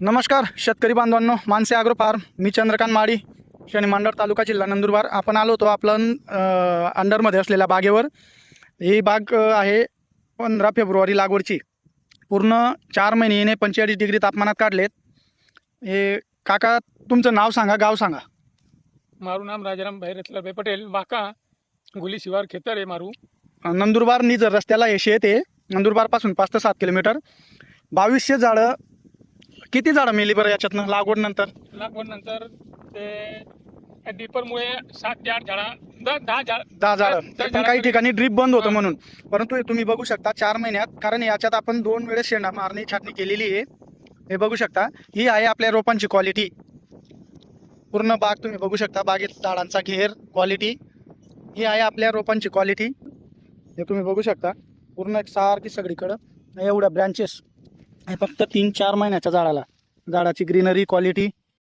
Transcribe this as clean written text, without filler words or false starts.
नमस्कार शेतकरी बांधवांनो, मानसे ॲग्रो फार्म, मी चंद्रकांत माडी, शनी मांडर, तालुका जिल्हा नंदुरबार. आपण आलो होतो आपलं अंडरमध्ये असलेल्या बागेवर. ही बाग आहे 15 फेब्रुवारी लागवडची. पूर्ण 4 महिने 45 डिग्री तापमानात काढलेत. हे काका, तुमचं नाव सांगा, गाव सांगा. मारू नाम राजाराम भाई रतलाभाई पटेल, वाका गुली शिवार खेतर आहे मारू. नंदुरबार निजर रस्त्याला हे शेत आहे. नंदुरबारपासून 5 ते 7 किलोमीटर. 2200 झाडं. किती झाडं मिळाली बरं याच्यातनं लागवड नंतर? ते डीपरमुळे 7 ते 8 झाडा 10 झाडं. पण काही ठिकाणी ड्रीप बंद होतं म्हणून. परंतु हे तुम्ही बघू शकता 4 महिन्यात, कारण याच्यात आपण 2 वेळेस शेंडा मारणी छाटणी केलेली आहे. हे बघू शकता, ही आहे आपल्या रोपांची क्वालिटी. पूर्ण बाग तुम्ही बघू शकता, बागेत झाडांचा घेर, क्वालिटी ही आहे आपल्या रोपांची क्वालिटी. हे तुम्ही बघू शकता, पूर्ण एक सारखी सगळीकडं एवढ्या ब्रँचेस. हे फक्त 3-4 महिन्याच्या झाडाला. झाडाची ग्रीनरी क्वालिटी